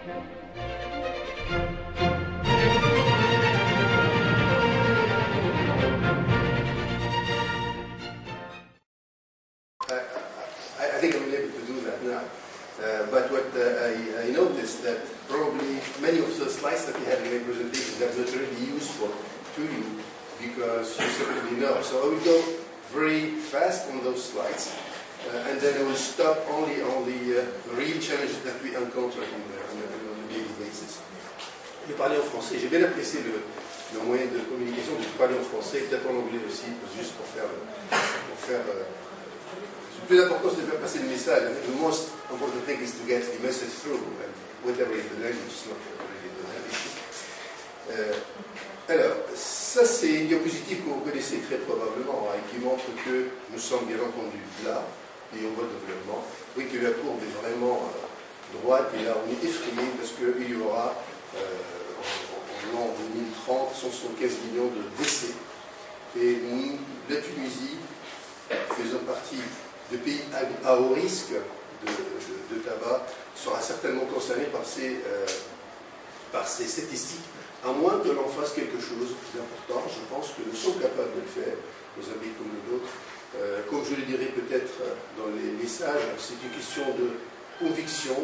I think I'm able to do that now. But what I noticed that probably many of the slides that we have in my presentation are not really useful to you because you certainly know. So I will go very fast on those slides and then I will stop only on the real challenges that we encounter on a daily basis. Je vais parler en français. J'ai bien apprécié le moyen de communication de parler en français, peut-être en anglais aussi, juste pour faire le plus important, c'est de faire passer le message. The most important thing is to get the message through, and whatever is the language, it's not really the issue. Alors, ça c'est une diapositive que vous connaissez très probablement, et qui montre que nous sommes bien entendu là, et on voit le développement. Oui, que la courbe est vraiment droite, et là on est effrayé parce qu'il y aura, en l'an 2030, 175 millions de décès. Et nous, la Tunisie, faisant partie de pays à haut risque de tabac, sera certainement concerné par ces statistiques, à moins que l'on fasse quelque chose d'important. Je pense que nous sommes capables de le faire, dans un pays comme le nôtre. Comme je le dirai peut-être dans les messages, c'est une question de conviction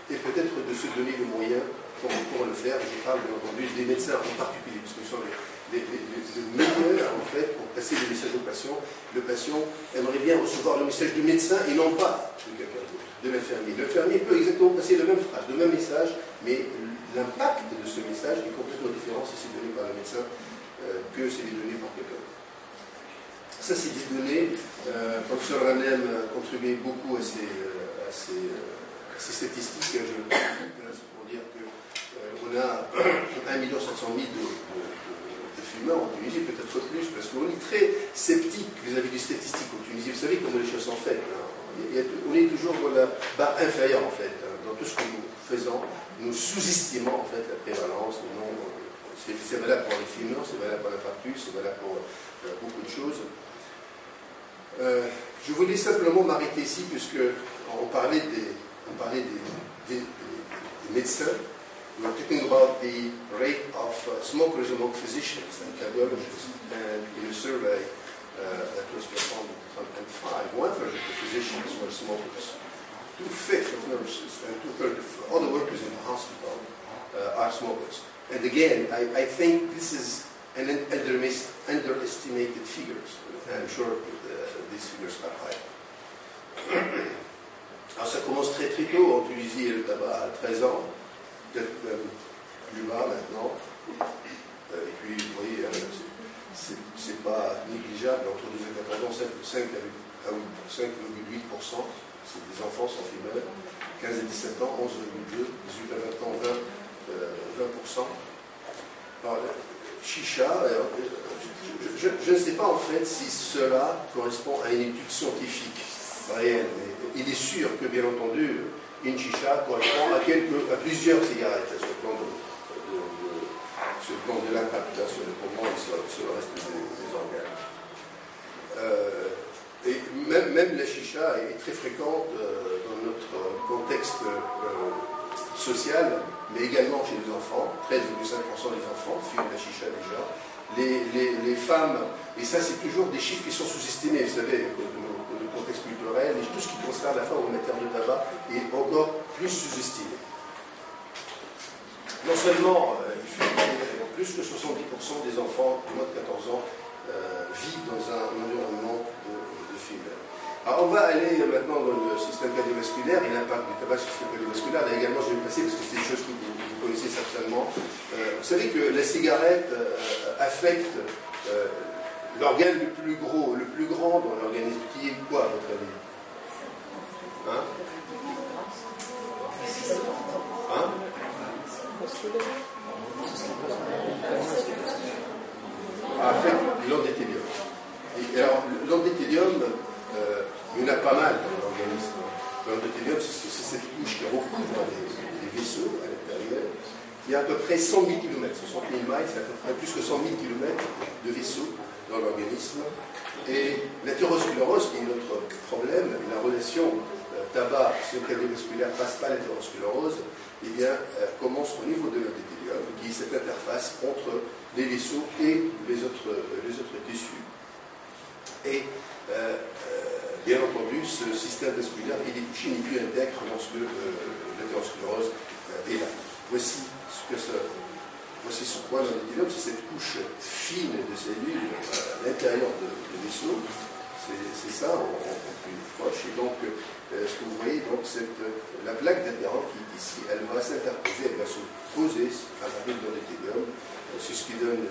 et peut-être de se donner les moyens pour le faire. Je parle bien entendu des médecins en particulier, parce que nous sommes les meilleurs en fait pour passer le message au patient. Le patient aimerait bien recevoir le message du médecin et non pas de quelqu'un d'autre, de l'infirmier. L'infirmier peut exactement passer la même phrase, le même message, mais l'impact de ce message est complètement différent si c'est donné par le médecin que si c'est donné par quelqu'un. Ça c'est des données. Professeur Ranem a contribué beaucoup à ces statistiques. Je c'est pour dire qu'on a 1 700 000 de fumeurs en Tunisie, peut-être plus, parce qu'on est très sceptique vis-à-vis des statistiques en Tunisie. Vous savez comment les choses sont faites. On est toujours dans la barre inférieure, en fait. Dans tout ce que nous faisons, nous sous-estimons, en fait, la prévalence, le nombre. C'est valable pour les fumeurs, c'est valable pour l'infarctus, c'est valable pour beaucoup de choses. Je voulais simplement m'arrêter ici, puisqu'on parlait des médecins. We're talking about the rate of smokers among physicians and cardiologists. And in a survey that was performed in 2005, 1/3 of the physicians were smokers. 2/5 of nurses and 2/3 of other workers in the hospital are smokers. And again, I think this is an underestimated figures. I'm sure these figures are high. Alors ça commence très très tôt en Tunisie, le tabac à 13 ans. Peut-être plus bas maintenant. Et puis, vous voyez, c'est pas négligeable. Entre 2 et 14 ans, 5,8%. C'est des enfants sans fumeurs. 15 et 17 ans, 11,2%. 18 à 20 ans, 20%. Alors, chicha, je ne sais pas en fait si cela correspond à une étude scientifique réelle. Mais il est sûr que, bien entendu, une chicha correspond à plusieurs cigarettes sur le plan de l'impact sur le poumon et sur le reste des organes. Et même la chicha est très fréquente dans notre contexte social, mais également chez les enfants. 13,5% des enfants fument la chicha déjà. Les femmes, et ça c'est toujours des chiffres qui sont sous-estimés, vous savez, le contexte culturel, et tout ce qui concerne la femme en matière de tabac est encore plus sous-estimé. Non seulement, plus que 70% des enfants de moins de 14 ans vivent dans un environnement de fumeurs. Alors on va aller maintenant dans le système cardiovasculaire et l'impact du tabac sur le système cardiovasculaire. Là également je vais passer parce que c'est des choses que vous connaissez certainement. Vous savez que la cigarette affecte l'organe le plus grand dans l'organisme, qui est quoi à votre avis? Hein? Hein? Affecte l'endothélium. Et alors l'endothélium, il y en a pas mal dans l'organisme. L'endothélium, c'est cette couche qui recouvre les vaisseaux à l'intérieur. Il y a à peu près 100 000 km, 60 000 miles, c'est à peu près plus que 100 000 km de vaisseaux dans l'organisme. Et l'athérosclérose, qui est notre problème, la relation tabac, si le cardiovasculaire passe par l'athérosclérose, eh bien, commence au niveau de l'endothélium, qui est cette interface entre les vaisseaux et les autres tissus. Et bien entendu, ce système vasculaire il est touché, n'est plus intègre lorsque l'athérosclérose est là. Voici ce point l'endothélium, c'est cette couche fine de cellules à l'intérieur du vaisseau. C'est ça en plus proche. Et donc, ce que vous voyez, donc, la plaque d'athérome qui est ici, elle va s'interposer, elle va se poser à partir de l'endothélium. C'est ce qui donne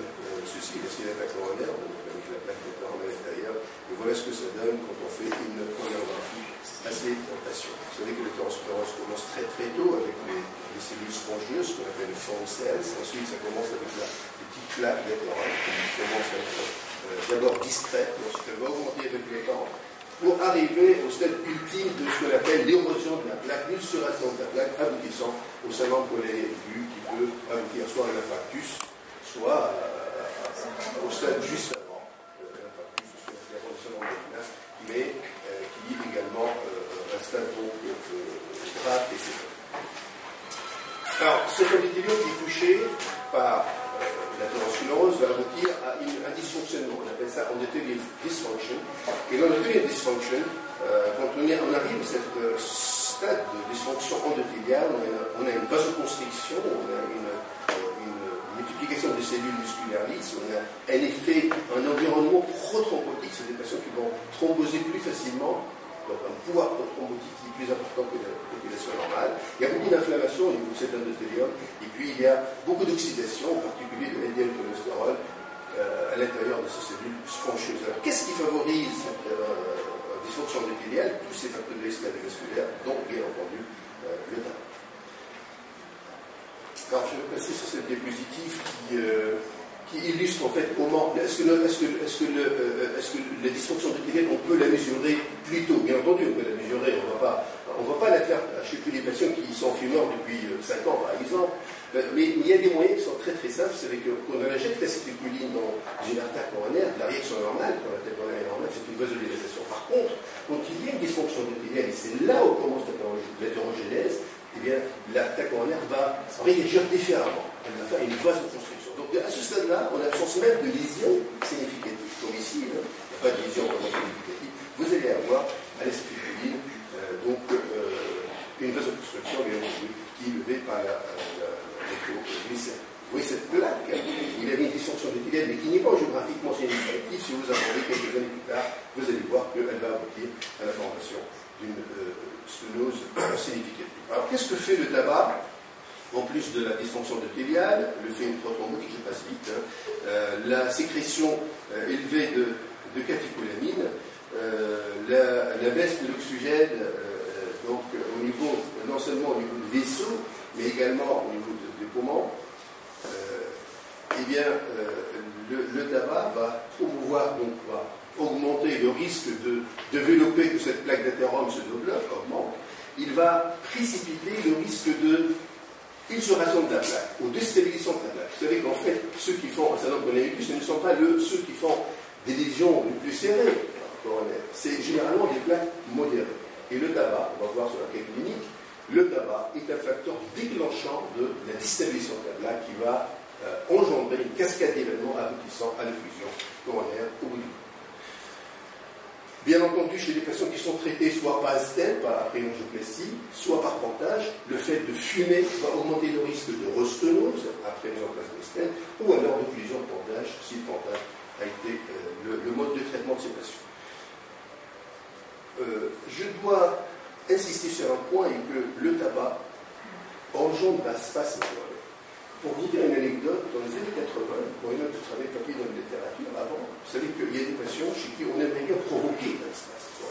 ceci, parce qu'il y a la coronaire, donc avec la plaque d'athérome à l'intérieur. Et voilà ce que ça donne quand on fait une chorégraphie assez patiente. Vous savez que l'athérosclérose commence très très tôt avec les cellules spongieuses, qu'on appelle les foam cells. Ensuite, ça commence avec la petite plaque d'athérome qui commence à être d'abord discrète, ensuite elle va augmenter avec le temps, pour arriver au stade ultime de ce qu'on appelle l'érosion de la plaque, l'ulcération de la plaque, aboutissant au salement polaire aigu qui peut aboutir soit à l'infarctus, soit au stade juste avant l'infarctus, soit à l'érosion de la mais qui est également un stade donc grave et sévère. Alors, cet endothélium qui est touché par l'athérosclérose va aboutir à un dysfonctionnement. On appelle ça endothelial dysfunction. Et dans l'endothelial dysfunction, quand on arrive à cet stade de dysfonction endothéliale, on a une vasoconstriction, on a une multiplication des cellules musculaires lisses, on a un effet, un environnement prothrombotique, c'est des patients qui vont thromboser plus facilement, donc un pouvoir prothrombotique qui est plus important que la population normale. Il y a beaucoup d'inflammation au niveau de cet endothélium, et puis il y a beaucoup d'oxydation, en particulier de LDL-cholestérol, à l'intérieur de ces cellules spongieuses. Alors, qu'est-ce qui favorise cette dysfonction endothéliale? Tous ces facteurs de risque cardiovasculaire, dont bien entendu le tabac. Alors, je vais passer sur cette diapositive qui illustre en fait comment est-ce que la dysfonction endothéliale, on peut la mesurer plus tôt. Bien entendu, on peut la mesurer, on ne va pas la faire chez tous les patients qui sont fumeurs depuis 5 ans, par exemple. Mais il y a des moyens qui sont très très simples. C'est qu'on injecte l'acétylcholine dans une artère coronaire, la réaction normale, quand l'artère coronaire est normale, c'est une vasodilatation. Par contre, quand il y a une dysfonction endothéliale, et c'est là où commence l'hétérogénèse, eh bien, l'artère coronaire va réagir différemment. Elle va faire une vasoconstriction. Donc, à ce stade-là, on a l'absence même de lésions significatives. Comme ici, il n'y a pas de lésion vraiment significative. Vous allez avoir à l'acétylcholine une vasoconstriction qui est levée par l'écho-glycémie. Vous voyez cette plaque, il avait une dysfonction endothéliale, mais qui n'est pas géographiquement significative. Si vous attendez quelques années plus tard, vous allez voir qu'elle va aboutir à la formation d'une sténose significative. Alors, qu'est-ce que fait le tabac? En plus de la dysfonction endothéliale, le fait prothrombotique, je passe vite, la sécrétion élevée de catécholamine, la baisse de l'oxygène, donc au niveau, non seulement au niveau du vaisseau, mais également au niveau des poumons, eh bien, le tabac va promouvoir, donc va augmenter le risque de développer que cette plaque d'athérome se développe, augmente. Il va précipiter le risque de ulcération de la plaque, ou déstabilisation de la plaque. Vous savez qu'en fait, ceux qui font un syndrome coronaire, ce ne sont pas ceux qui font des lésions les plus serrées coronaires. C'est généralement des plaques modérées. Et le tabac, on va voir sur la carte clinique, le tabac est un facteur déclenchant de la déstabilisation de la plaque qui va engendrer une cascade d'événements aboutissant à l'occlusion coronaire au bout du bout. Bien entendu, chez les patients qui sont traités soit par stent, par angioplastie, soit par pontage, le fait de fumer va augmenter le risque de restenose après mise en place de stent, ou alors d'occlusion de pontage, si le pontage a été le mode de traitement de ces patients. Je dois insister sur un point, et que le tabac engendre un spasme. Pour vous dire une anecdote, dans les années 80, pour une autre travail papier dans la littérature, avant, vous savez qu'il y a des patients chez qui on aimerait bien provoquer un spasme.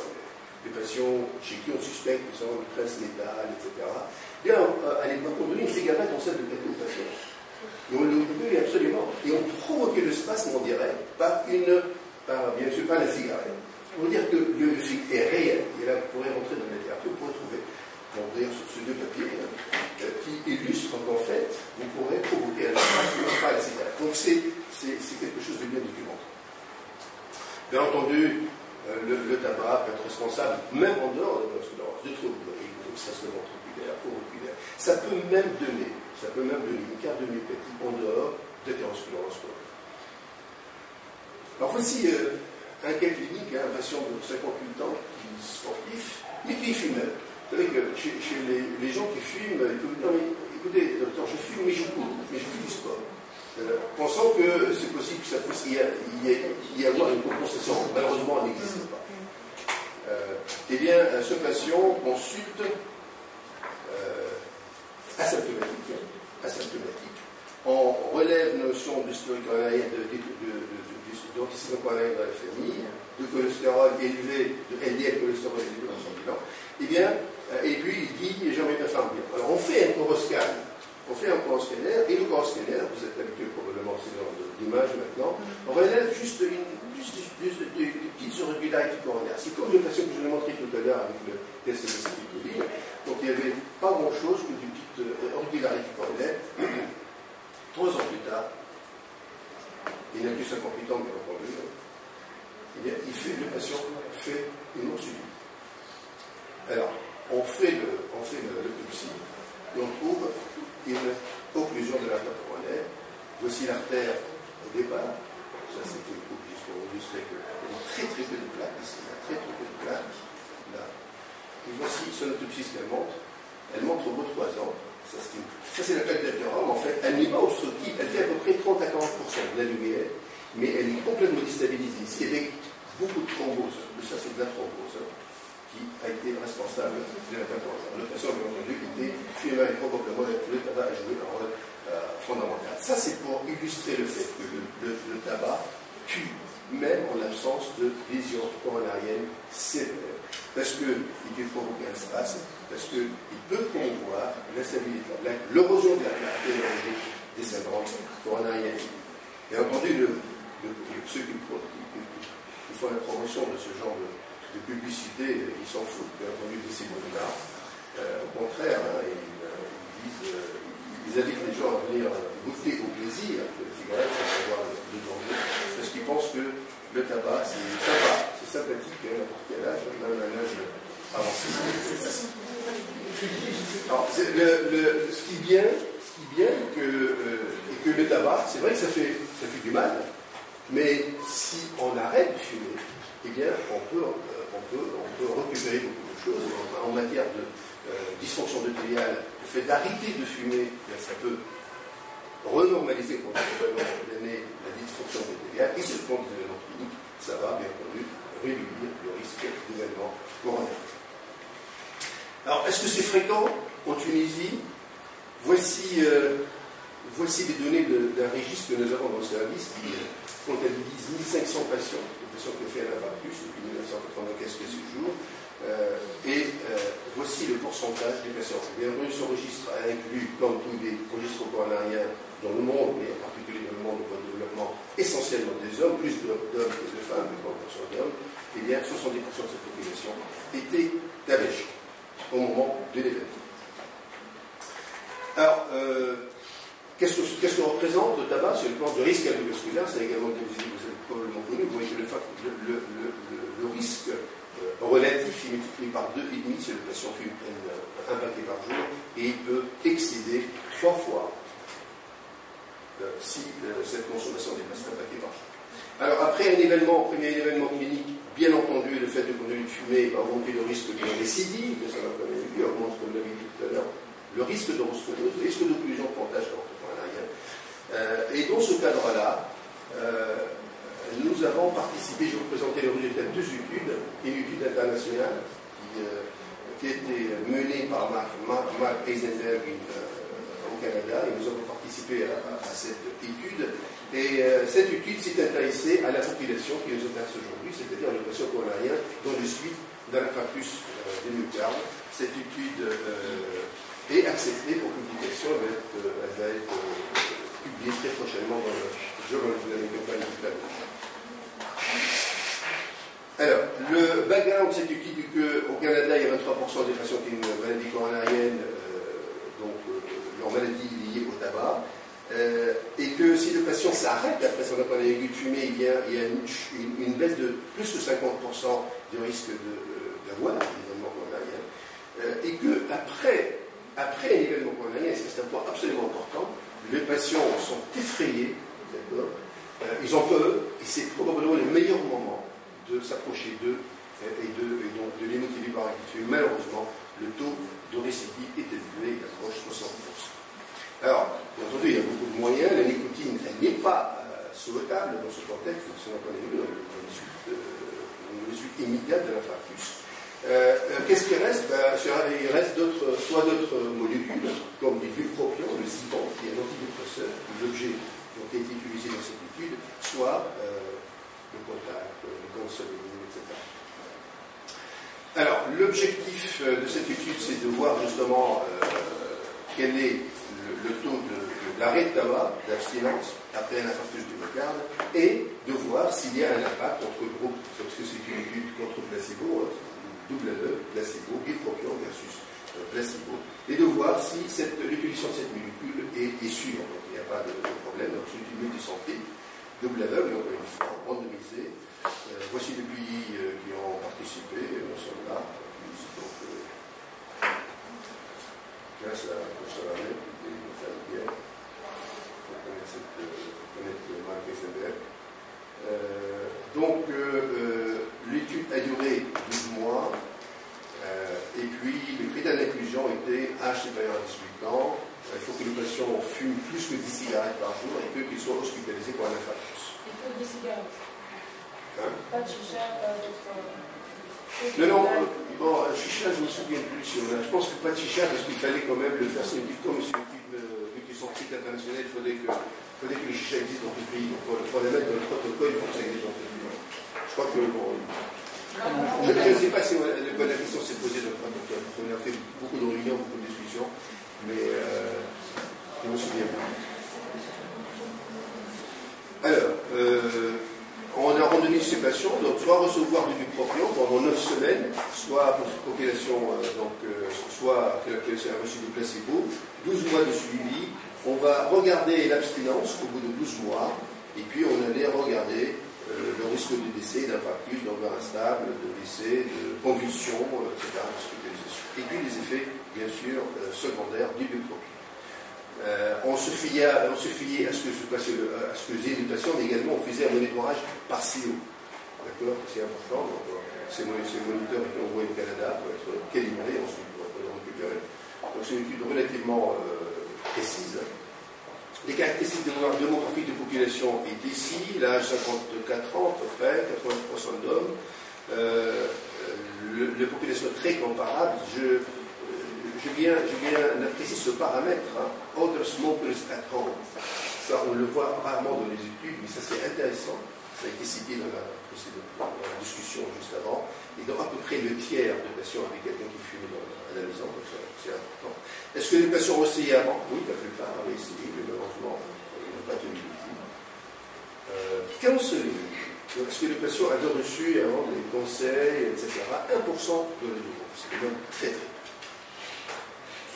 Des patients chez qui on suspecte qu'ils sont de traces létales, etc. Bien, à l'époque, on donnait une cigarette en salle de plateau aux patients. Et on le voulait absolument. Et on provoquait le spasme, on dirait, bien sûr, par la cigarette. Pour dire que le effet est réel. Et là, vous pourrez rentrer dans la littérature, vous pourrez trouver, sur ces deux papiers, qui illustrent qu'en fait, vous pourrez provoquer un spasme par la cigarette. Donc c'est quelque chose de bien documenté. Bien entendu, le tabac peut être responsable, même en dehors de l'athérosclérose. de troubles de rythme, extrastement ventriculaire, auriculaire. Ça peut même donner une cardiomyopathie en dehors d'athérosclérose. Alors voici un cas clinique, un patient de 58 ans, qui est sportif, mais qui fumait. Vous savez que chez les gens qui fument, ils peuvent dire, mais écoutez, docteur, je fume, mais je cours, mais je fais du sport. Pensant que c'est possible que ça puisse y avoir une compensation. Malheureusement, elle n'existe pas. Eh bien, ce patient consulte asymptomatique. On relève notion d'historique coronarien, d'antécédents coronariens dans la famille, de cholestérol élevé, de LDL cholestérol élevé dans son bilan. Eh bien, et puis il dit, j'aimerais bien faire un bilan. Alors on fait un coroscan. On fait un coroscanner, et le coroscanner, vous êtes habitué probablement à ce genre d'image maintenant, on relève juste des petites irrégularités coronaires. C'est comme le patient que je vous ai montré tout à l'heure avec le test de l'acétylcholine. Donc il n'y avait pas grand-chose que des petites irrégularités coronaires. 3 ans plus tard, il n'a plus 58 ans, bien entendu, eh bien, le patient fait une mort subite. Alors, on fait l'autopsie et on trouve une occlusion de l'artère coronaire. Voici l'artère au départ. Ça, c'était juste pour illustrer qu'il y a très peu de plaques ici. Très peu de plaques. Là. Et voici son autopsie, ce qu'elle montre. Elle montre au bout de 3 ans. Ça, c'est la plaque d'athérome. En fait, elle n'est pas obstructive. Elle fait à peu près 30 à 40% de la lumière, mais elle est complètement déstabilisée ici avec beaucoup de thrombose. Ça, c'est de la thrombose qui a été responsable de la plaque. Le patient, bien entendu, était fumeur et probablement le tabac a joué un rôle fondamental. Ça, c'est pour illustrer le fait que le tabac tue, même en l'absence de lésions coronariennes sévères. Parce qu'il peut provoquer un spasme, parce qu'il peut promouvoir l'instabilité, l'érosion de la clarté des syndromes coronariens. Bien entendu, ceux qui font la promotion de ce genre de publicité, ils s'en foutent, bien entendu, de ces mots-là. Au contraire, ils invitent les gens à venir goûter au plaisir de la cigarette sans avoir de danger, parce qu'ils pensent que le tabac, c'est sympa, c'est sympathique, à n'importe quel âge, même à un âge avancé. Alors, ce qui est bien, est que le tabac, c'est vrai que ça fait du mal, mais si on arrête de fumer, eh bien, on peut récupérer beaucoup de choses. En matière de dysfonction épithéliale, le fait d'arrêter de fumer, ça peut renormaliser probablement la dysfonction épithéliale, et sur le plan des événements cliniques, ça va bien entendu réduire le risque d'événements coronaires. Alors, est-ce que c'est fréquent en Tunisie? Voici les données d'un registre que nous avons dans le service qui comptabilise 1500 patients qui ont fait un infarctus depuis 1995 ce jour. Voici le pourcentage des patients. Bien entendu, ce registre a inclus, comme tous les registres coronariens dans le monde, mais en particulier dans le monde de développement, essentiellement des hommes, plus d'hommes que de femmes, mais 30% d'hommes. Eh bien, 70% de cette population était tabèche au moment de l'événement. Alors, qu'est-ce que représente le tabac sur le plan de risque cardiovasculaire? C'est également vous avez probablement connu. Vous voyez que le risque relatif est multiplié par 2,5 si le patient fume un paquet par jour, et il peut excéder 3 fois si cette consommation dépasse un paquet par jour. Alors après premier événement clinique, bien entendu, le fait de continuer de fumer va augmenter le risque de récidive, ça va quand même vu, augmente, comme l'avait dit tout à l'heure, le risque d'horosclérose, le risque d'occlusion de pontage coronarien. Et dans ce cadre-là, nous avons participé, je vais vous présenter le résultat de 2 études, une étude internationale qui a été menée par Mark Eisenberg au Canada, et nous avons participé à cette étude. Et cette étude s'est intéressée à la population qui nous intéresse aujourd'hui, c'est-à-dire les patients coronariens dont le suite d'un infarctus du myocarde. Cette étude est acceptée pour publication, elle va être publiée très prochainement dans le Journal of Clinical. Alors, le background de cette étude est qu'au Canada, il y a 23% des patients qui ont une maladie coronarienne, donc leur maladie liée au tabac, et que si le patient s'arrête après son appareil aigu de fumée, il y a une baisse de plus de 50% du risque d'avoir un événement coronarien. qu'après un événement coronarien, et c'est un point absolument important, les patients sont effrayés, d'accord, ils en peuvent, et c'est probablement le meilleur moment de s'approcher d'eux et donc de les motiver par l'activité. Malheureusement, le taux de récidive est élevé, il approche 60%. Alors, bien entendu, il y a beaucoup de moyens, la nicotine, elle n'est pas souhaitable dans ce contexte, parce qu'on a vu une suite immédiate de l'infarctus. Qu'est-ce qui reste? Il reste soit d'autres molécules, comme du bupropion, le Ziban, qui est un antidépresseur, l'objet qui a été utilisé dans cette étude, soit le contact, le consoling, etc. Alors, l'objectif de cette étude, c'est de voir justement quel est le taux d'arrêt de tabac, d'abstinence, après un infarctus du myocarde, et de voir s'il y a un impact entre groupes, parce que c'est une étude contre placebo, double placebo, bupropion versus placebo, et de voir si l'utilisation de cette molécule est sûre. Donc il n'y a pas de problème. Donc c'est une étude multicentrique, double aveugle, encore une fois, randomisée. Voici les pays qui ont participé, nous sommes là. Donc, grâce à Costa-Rica, connaître Marc Eisenberg. Donc, l'étude a duré 12 mois, et puis le critère d'inclusion était âge supérieur à 18 ans, il faut que le patient fume plus que 10 cigarettes par jour et qu'il soit hospitalisé pour un infarctus. Il faut 10 cigarettes. Hein? Pas de chicha, pas d'autres. Non, bon, chicha, je ne me souviens plus. Je pense que pas de chicha, parce qu'il fallait quand même le faire scientifiquement, mais c'est une étude multicentrique internationale, il fallait que les chichas existent dans tout le pays. Donc, pour les mettre dans le protocole, il faut que ça existe dans tout le pays. Je crois que bon, je ne sais pas si la question s'est posée dans le protocole. On a fait beaucoup de réunions, beaucoup de discussions, mais je ne me souviens pas. Alors, on a randomisé ces patients, donc soit recevoir du bupropion pendant 9 semaines, soit pour cette population, soit c'est un reçu de placebo, 12 mois de suivi. On va regarder l'abstinence au bout de 12 mois, et puis on allait regarder le risque de décès, d'infarctus, d'organes instables, de décès, de convulsion, etc., et puis les effets, bien sûr, secondaires du bupropion. On se fiait à ce que faisaient les patients, mais également on faisait un monitorage par SIO. D'accord? C'est important. Donc, ces moniteurs étaient envoyés au Canada pour être calibrés, ensuite pour être récupérés. Donc c'est une étude relativement précise. Les caractéristiques démographiques de population est ici, l'âge 54 ans à peu près, 80% d'hommes. La population est très comparable. Je viens d'apprécier ce paramètre, hein, Other Smokers at Home. Ça, on le voit rarement dans les études, mais ça c'est intéressant. Ça a été cité dans la discussion juste avant. Et dans à peu près le tiers de patients avec quelqu'un qui fume à la maison, donc c'est important. Est-ce que les patients ont essayé avant? Oui, la plupart avaient essayé, mais malheureusement, ils n'ont pas tenu le coup. Counseling. Est-ce que les patients avaient reçu avant des conseils, etc. 1% de les deux. C'est quand même très très.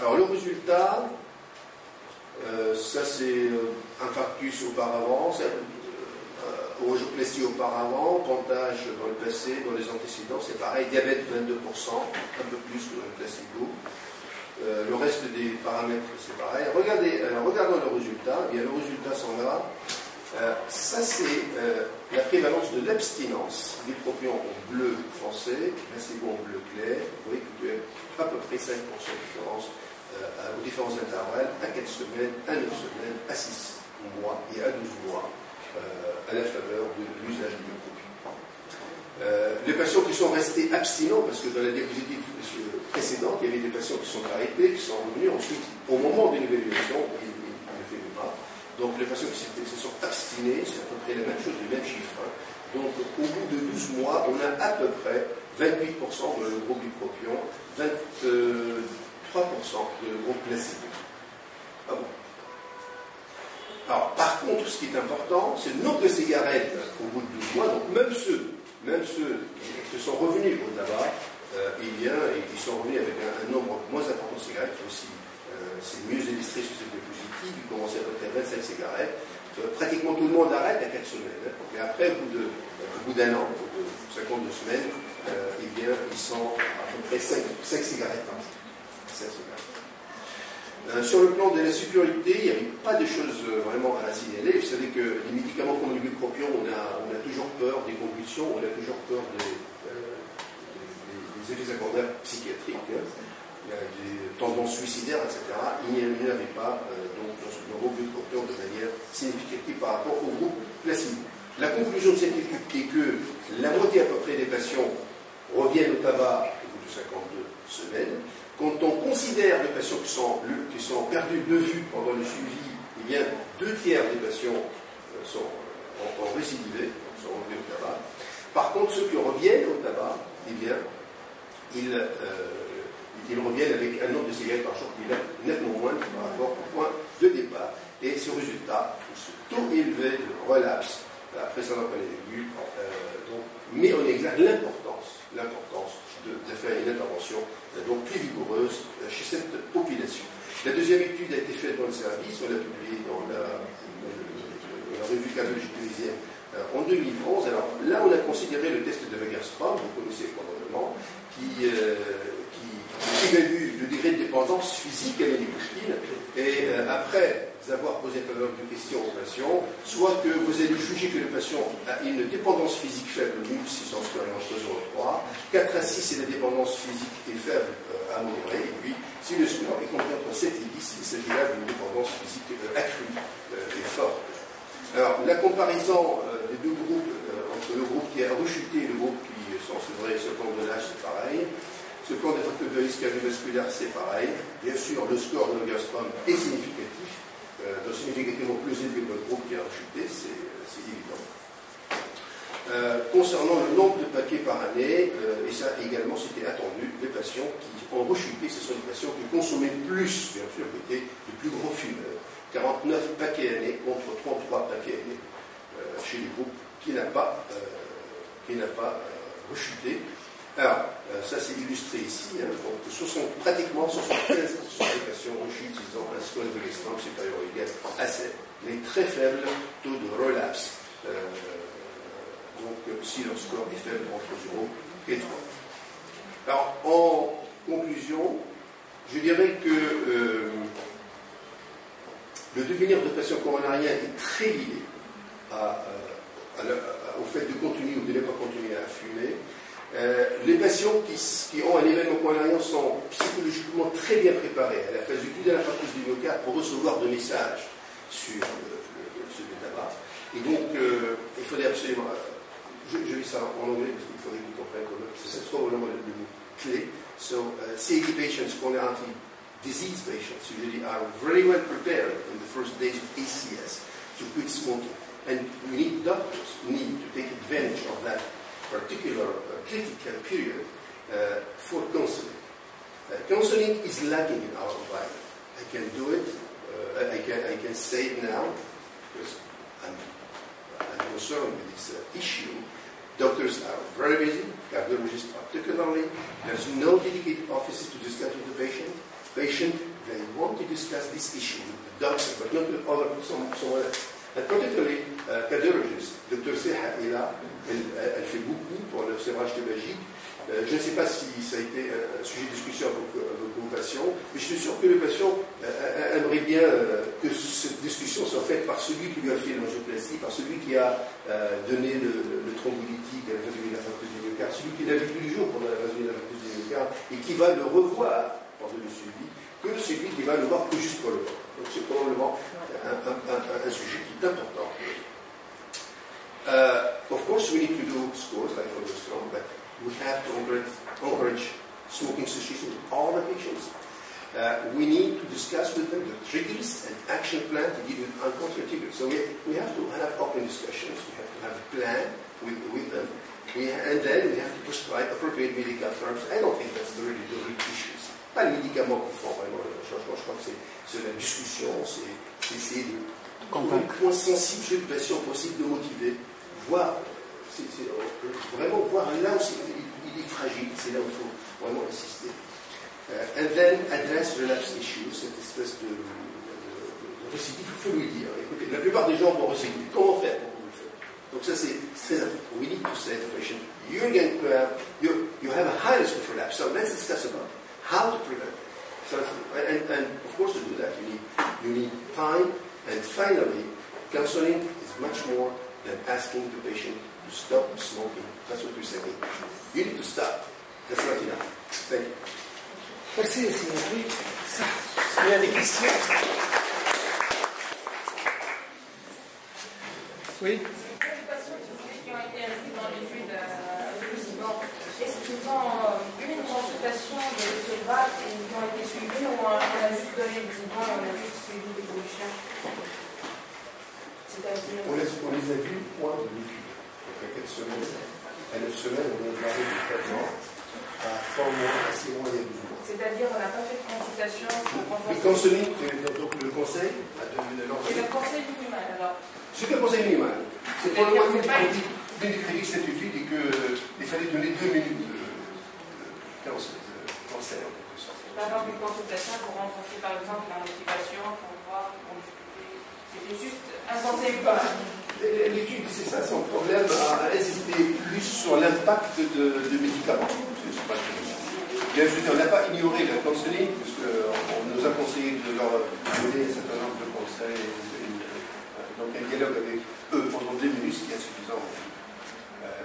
Alors le résultat, ça c'est infarctus auparavant, angioplastie auparavant, pontage dans le passé, dans les antécédents, c'est pareil, diabète 22%, un peu plus que le placebo. Le reste des paramètres c'est pareil. Regardons le résultat, bien le résultat sont là. Ça c'est la prévalence de l'abstinence, bupropion en bleu foncé, placebo en bleu clair. Vous voyez qu'il y a à peu près 5% de différence aux différents intervalles, à 4 semaines, à 9 semaines, à 6 mois et à 12 mois, à la faveur de l'usage du bupropion. Les patients qui sont restés abstinents, parce que dans la diapositive précédente, il y avait des patients qui sont arrêtés, qui sont revenus ensuite, au moment de l'évaluation, ils ne faisaient pas. Donc les patients qui se sont abstinés, c'est à peu près la même chose, les mêmes chiffres. Hein. Donc au bout de 12 mois, on a à peu près 28% de le groupe bupropion, 23% de le groupe placebo. Ah bon. Alors par contre, ce qui est important, c'est le nombre de cigarettes au bout de 12 mois, donc même ceux qui sont revenus au tabac, ils sont revenus avec un nombre moins important de cigarettes aussi. C'est mieux illustré sur cette diapositive, ils commençaient à peu près 25 cigarettes. Pratiquement tout le monde arrête à 4 semaines. Hein. Et après, au bout d'un an, au bout de 52 semaines, ils sont à peu près 5 cigarettes par jour. Sur le plan de la sécurité, il n'y avait pas de choses vraiment à signaler. Vous savez que les médicaments comme le bupropion, on a toujours peur des convulsions, on a toujours peur des effets secondaires psychiatriques, hein. Il y a des tendances suicidaires, etc. Il n'y avait pas donc, dans ce bupropion de manière significative par rapport au groupe placebo. La conclusion de cette étude est que la moitié à peu près des patients reviennent au tabac au bout de 52 semaines. Quand on considère les patients qui sont perdus de vue pendant le suivi, eh bien, 2 tiers des patients ont récidivé, sont revenus au tabac. Par contre, ceux qui reviennent au tabac, eh bien, ils reviennent avec un nombre de cigarettes par jour qui est nettement moins par rapport au point de départ. Et ce résultat, ce taux élevé de relapse, après ça, on n'a pas les aiguilles, met en exergue l'importance de faire une intervention donc plus vigoureuse chez cette population. La deuxième étude a été faite dans le service, on l'a publiée dans la revue cardiologique tunisienne en 2011. Alors là, on a considéré le test de Wegerstrom, vous connaissez probablement, qui évalue le degré de dépendance physique à la nicotine. Et après avoir posé un nombre de questions aux patients, soit que vous allez juger que le patient a une dépendance physique faible, 1600 expériences 3, 4 à 6, c'est la dépendance physique est faible à modérée, et puis si le score est compris entre 7 et 10, il s'agit là d'une dépendance physique accrue et forte. Alors, la comparaison des deux groupes, entre le groupe qui a rechuté et le groupe qui sont sevrés sur le plan de l'âge, c'est pareil. Ce plan des facteurs de risque cardiovasculaire, c'est pareil. Bien sûr, le score de Wegerstrom est significatif. Donc significativement plus élevé que le groupe qui a rechuté, c'est évident. Concernant le nombre de paquets par année, et ça également c'était attendu, les patients qui ont rechuté, ce sont les patients qui consommaient plus, bien sûr, qui étaient les plus gros fumeurs. 49 paquets année contre 33 paquets année chez les groupes qui n'a pas rechuté. Alors, ça c'est illustré ici, hein, donc pratiquement 75% des patients rechutent, ils ont un score de Wegerstrom supérieur ou égal à 7, mais très faible taux de relapse. Donc, si leur score est faible entre 0 et 3. Alors, en conclusion, je dirais que le devenir de patient coronarien est très lié au fait de continuer ou de ne pas continuer à fumer. Les patients qui ont un événement coronarien sont psychologiquement très bien préparés à la phase du de l'infarctus du myocarde pour recevoir des messages sur le tabac. Et donc, il faudrait absolument... Je lis ça en anglais parce qu'il faudrait qu'ils comprennent comment. C'est probablement le mot clé. So, CAD patients, coronary disease patients, usually are very well prepared in the first days of ACS to quit smoking. And we need doctors who need to take advantage of that particular critical period for counseling. Counseling is lacking in our environment. I can do it. I can say it now because I'm concerned with this issue. Doctors are very busy, cardiologists particularly. There's no dedicated offices to discuss with the patient. They want to discuss this issue with the doctor, but not with someone else. And particularly, cardiologist, Dr. Seha est là, elle fait beaucoup pour le sévrage tabagique. Je ne sais pas si ça a été un sujet de discussion avec vos patients, mais je suis sûr que le patient aimerait bien que cette discussion soit faite par celui qui lui a fait l'angioplastie, par celui qui a donné le thrombolytique à la phase de l'infarctus du myocarde, celui qui l'a vu tous les jours pendant la phase de l'infarctus du myocarde et qui va le revoir pendant le suivi, que celui qui va le voir que juste pour le voir. Donc c'est probablement un sujet qui est important. Of course, we need to do scores like for the strong, but we have to encourage smoking cessation with all the patients. We need to discuss with them the triggers and action plan to deal with uncontrolled triggers. So we have to have open discussions. We have to have a plan with them. And then we have to prescribe appropriate medical therapy. I don't think that's really the real issue. Pas le médicament qui font vraiment le changement. Je crois que c'est la discussion, c'est essayer de trouver le point sensible chez le patient possible de motiver, voir, vraiment voir là où il est fragile, c'est là où il faut vraiment insister. And then address relapse issues, cette espèce de récidive, il faut lui dire, écoutez, la plupart des gens vont récidiver, comment faire pour vous le faire? Donc ça c'est très important. We need to say to the patient, you have a high risk of relapse, so let's discuss about how to prevent. So and of course to do that you need time, and finally, counseling is much more than asking the patient to stop smoking. That's what we're saying. You need to stop. That's not enough. Thank you. Merci, signor. Oui. Il y a des questions? Oui. Les patients qui ont été inscrits dans l'étude est-ce qu'ils ont eu une consultation de l'épigraphe et ils ont été suivis ou on a juste donné des idées, on a juste suivi l'évolution? On les a vus point de l'étude. Après 4 semaines, à 9 semaines, on a parlé du traitement à 3 mois, à 6 mois et 12 mois. C'est-à-dire on n'a pas fait de consultation pour Le counseling, donc le conseil de l'enfant. C'est le conseil minimal alors. C'est le conseil minimal. C'est pour le moins qu'on dit cette étude et qu'il fallait donner 2 minutes de conseil en quelque sorte. Par exemple, une consultation pour renforcer par exemple la motivation, pour voir, pour discuter. C'était juste un conseil minimal. L'étude, c'est ça, son problème à insister plus sur l'impact de médicaments. Bien sûr, on n'a pas ignoré le counseling, puisqu'on nous a conseillé de leur donner un certain nombre de conseils, donc un dialogue avec eux pendant 2 minutes, ce qui est insuffisant.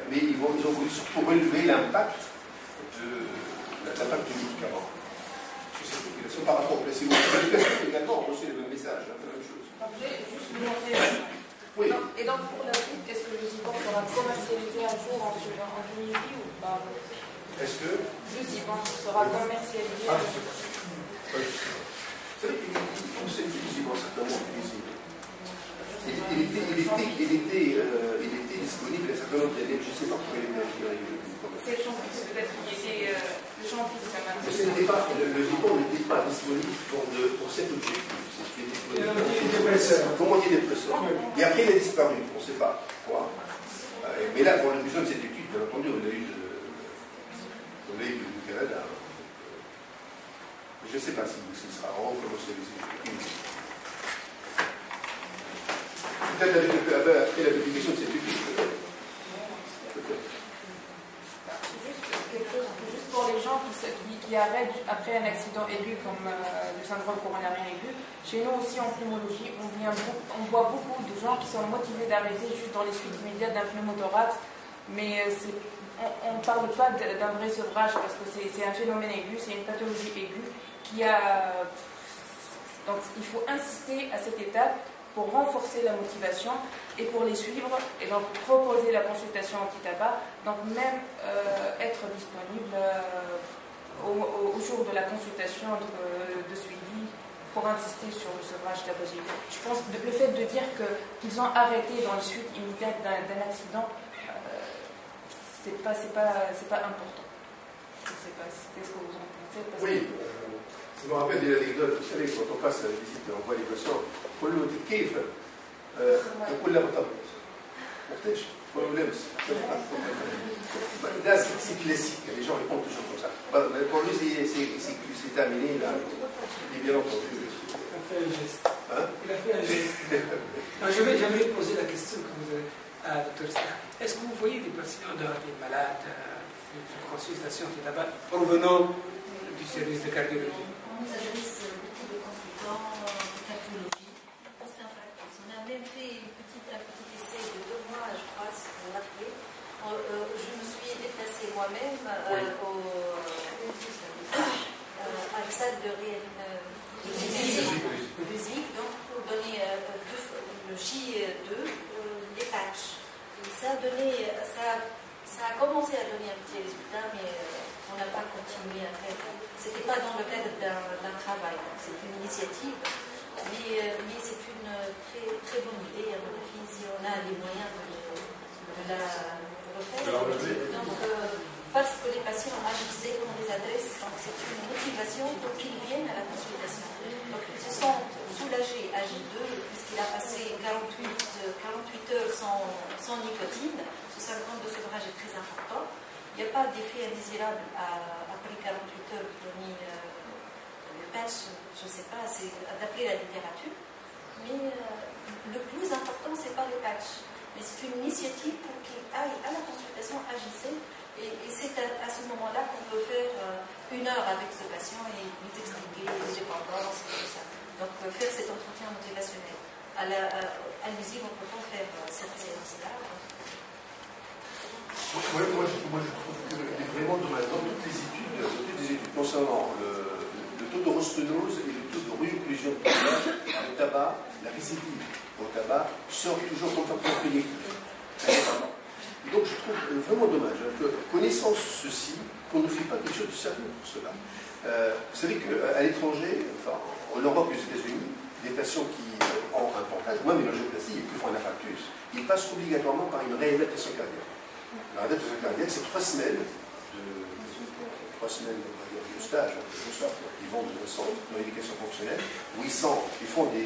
Mais ils ont voulu surtout relever l'impact du médicament sur cette population par rapport au placebo. Également, on reçoit le même message, la même chose. Juste vous montrer. Oui. Et donc pour la suite, est-ce que le Ziban sera commercialisé un jour en Tunisie ou pas? Est-ce que le Ziban sera commercialisé un jour? Vous savez qu'il s'est utilisé certainement en Tunisie. Il était disponible à un certain nombre d'années, je ne sais pas pourquoi il était ingéré. C'est le champignon, peut-être qu'il était le champignon, ça m'a le Ziban n'était pas disponible pour cet objectif. C'est ce qui était disponible. Comment il est dépresseur. Et après, il a disparu, on ne sait pas pourquoi. Mais là, pour le besoin de cette étude, bien entendu, on a eu du Canada. Je ne sais pas si sera recommercialisé. Peut-être après la publication de cette étude, peut-être. Juste pour les gens qui arrêtent après un accident aigu comme le syndrome coronarien aigu, chez nous aussi en pneumologie, on voit beaucoup de gens qui sont motivés d'arrêter juste dans les suites immédiates d'un pneumothorax, mais on ne parle pas d'un vrai sevrage parce que c'est un phénomène aigu, c'est une pathologie aiguë qui a... Donc il faut insister à cette étape pour renforcer la motivation et pour les suivre et donc proposer la consultation anti-tabac, donc même être disponible au jour de la consultation de suivi pour insister sur le sevrage tabagique. Je pense que le fait de dire qu'ils ont arrêté dans les suites immédiates d'un accident, c'est pas important. Je ne sais pas qu'est-ce que vous en pensez. Oui, ça me rappelle des anecdotes. Vous savez, quand on passe à la visite, on voit les patients. كله كيف كلها بطبط محتاج ولا لابس là c'est classique, les gens répondent toujours comme ça. Pour lui c'est terminé là, il est bien entendu. Il a fait un geste. Hein? Il a fait un geste. J'aimerais poser la question à Dr. Star. Est-ce que vous voyez des patients, des malades, une consultation qui est là-bas, provenant du service de cardiologie? On nous adresse beaucoup de consultants de cardiologie. On a même fait un petit essai de 2 mois, je crois, si vous vous rappelez. Je me suis déplacée moi-même à la salle de musique, donc pour donner le J2, les patchs. Et ça a commencé à donner un petit résultat, mais on n'a pas continué à faire. Ce n'était pas dans le cadre d'un travail, c'est une initiative. Mais c'est une très, très bonne idée, à mon avis, si on a les moyens de la refaire. Donc, parce que les patients agissaient, on les adresse, donc c'est une motivation pour qu'ils viennent à la consultation. Donc, ils se sentent soulagés à J2, puisqu'il a passé 48 heures sans nicotine. Ce syndrome de sevrage est très important. Il n'y a pas d'effet indésirable après 48 heures de donner patch, je ne sais pas, c'est d'après la littérature, mais le plus important, ce n'est pas le patch, mais c'est une initiative pour qu'ils aillent à la consultation, agissent, Et c'est à ce moment-là qu'on peut faire 1 heure avec ce patient et lui expliquer les dépendances et tout ça. Donc faire cet entretien motivationnel. À l'usine, on ne peut pas faire cette séance-là. Moi, je trouve qu'il est vraiment dommage. Dans toutes les études concernant le taux de rosténose et le taux de réocclusion du tabac, la récidive au tabac sort toujours comme facteur prédictif. Donc je trouve vraiment dommage que, connaissant ceci, qu'on ne fait pas quelque chose de sérieux pour cela. Vous savez qu'à l'étranger, enfin, en Europe et aux États-Unis, les patients qui ont un pontage, ou même une angioplastie et qui font un infarctus, ils passent obligatoirement par une réadaptation cardiaque. La réadaptation cardiaque, c'est 3 semaines de stage, ils vont dans un centre de rééducation fonctionnelle où ils font des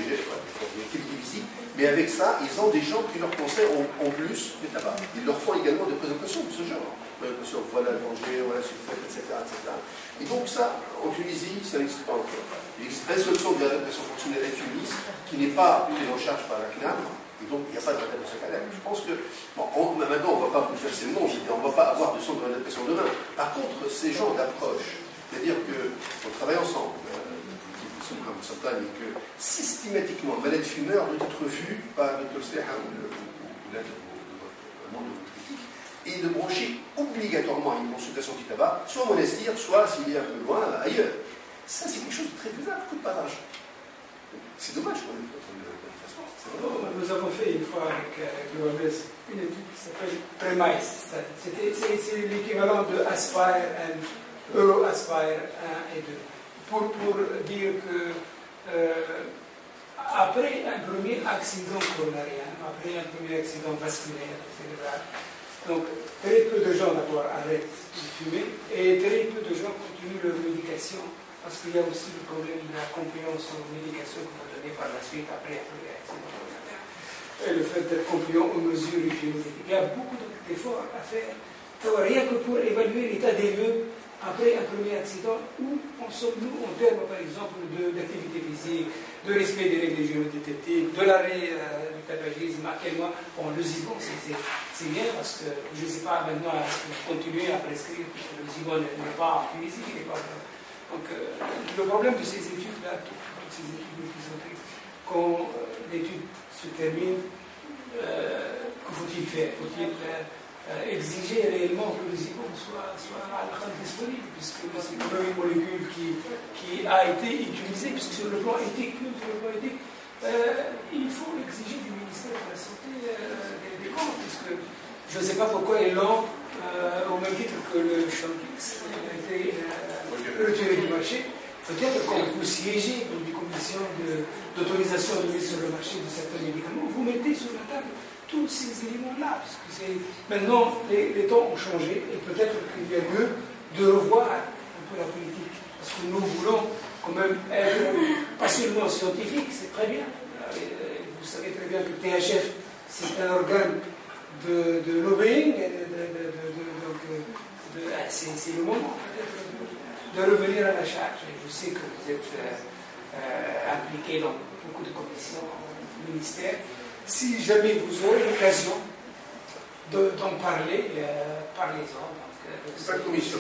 gestes, des activités physiques, mais avec ça, ils ont des gens qui leur conseillent en plus du tabac. Ils leur font également des présentations de ce genre. Présentations, voilà le danger, voilà ce que vous faites, etc., etc. Et donc ça, en Tunisie, ça n'existe pas encore. Il existe un seul centre de réadaptation fonctionnelle à Tunis qui n'est pas pris en charge par la CNAM. Et donc, il n'y a pas de réadaptation cardiaque. Je pense que, bon, maintenant, on ne va pas bouleverser le monde, on ne va pas avoir de centre de réadaptation demain. Par contre, ces gens d'approche, c'est-à-dire qu'on travaille ensemble, comme certains, mais que systématiquement, un malade fumeur doit être vu par le Dr ou l'un de vos critiques, et de brancher obligatoirement à une consultation anti-tabac, soit au monastère, soit, s'il est un peu loin, ailleurs. Ça, c'est quelque chose de très faisable, coûte pas d'argent. C'est dommage qu'on le fasse. Nous avons fait une fois avec l'OMS une étude qui s'appelle PREMISE. C'est l'équivalent de Aspire et Euro-Aspire 1 et 2. Pour dire que après un premier accident coronarien, après un premier accident vasculaire cérébral, donc très peu de gens d'abord arrêtent de fumer et très peu de gens continuent leur médication parce qu'il y a aussi le problème de la compliance aux médications qu'on va donner par la suite après un premier accident coronarien et le fait d'être compliant aux mesures hygiéniques. Il y a beaucoup d'efforts à faire, rien que pour évaluer l'état des lieux après un premier accident, où en sommes-nous en termes, par exemple, d'activité physique, de respect des règles d'hygiénotétique, de l'arrêt du tabagisme, à quel moment on le zibon, c'est bien parce que je ne sais pas maintenant continuer à prescrire, puisque le zibon n'est pas en Tunisie, donc le problème de ces études-là, toutes ces études qui sont prises, quand l'étude se termine, que faut-il faire? Faut-il exiger réellement que le zibon soit à la fin disponible, puisque c'est quand même une molécule qui a été utilisée, puisque sur le plan éthique, il faut exiger du ministère de la Santé des comptes, puisque je ne sais pas pourquoi ils l'ont, au même titre que le Champix, a été retiré du marché. Peut-être quand vous siégez dans des commissions d'autorisation de mise sur le marché de certains médicaments, vous mettez sur la table tous ces éléments-là, puisque maintenant les temps ont changé et peut-être qu'il y a lieu de revoir un peu la politique, parce que nous voulons quand même être pas seulement scientifique, c'est très bien. Vous savez très bien que le THF, c'est un organe de lobbying, c'est le moment de revenir à la charge. Je sais que vous êtes impliqué dans beaucoup de commissions au ministère. Si jamais vous aurez l'occasion d'en parler, parlez-en. Pas de commission.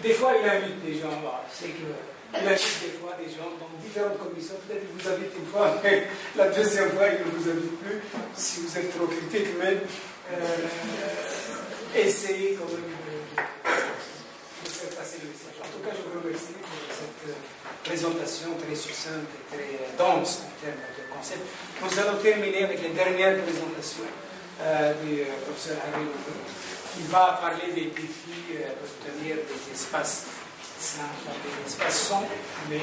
Des fois, il invite des gens. C'est que il invite des fois des gens dans différentes commissions. Peut-être qu'il vous invite une fois, mais la deuxième fois, il ne vous invite plus. Si vous êtes trop critique, même essayez quand même de faire passer le message. En tout cas, je vous remercie pour cette présentation très succincte et très dense en termes de concept. Nous allons terminer avec les dernières présentations du professeur Harry London, qui va parler des défis pour obtenir des espaces sains, des espaces sans, mais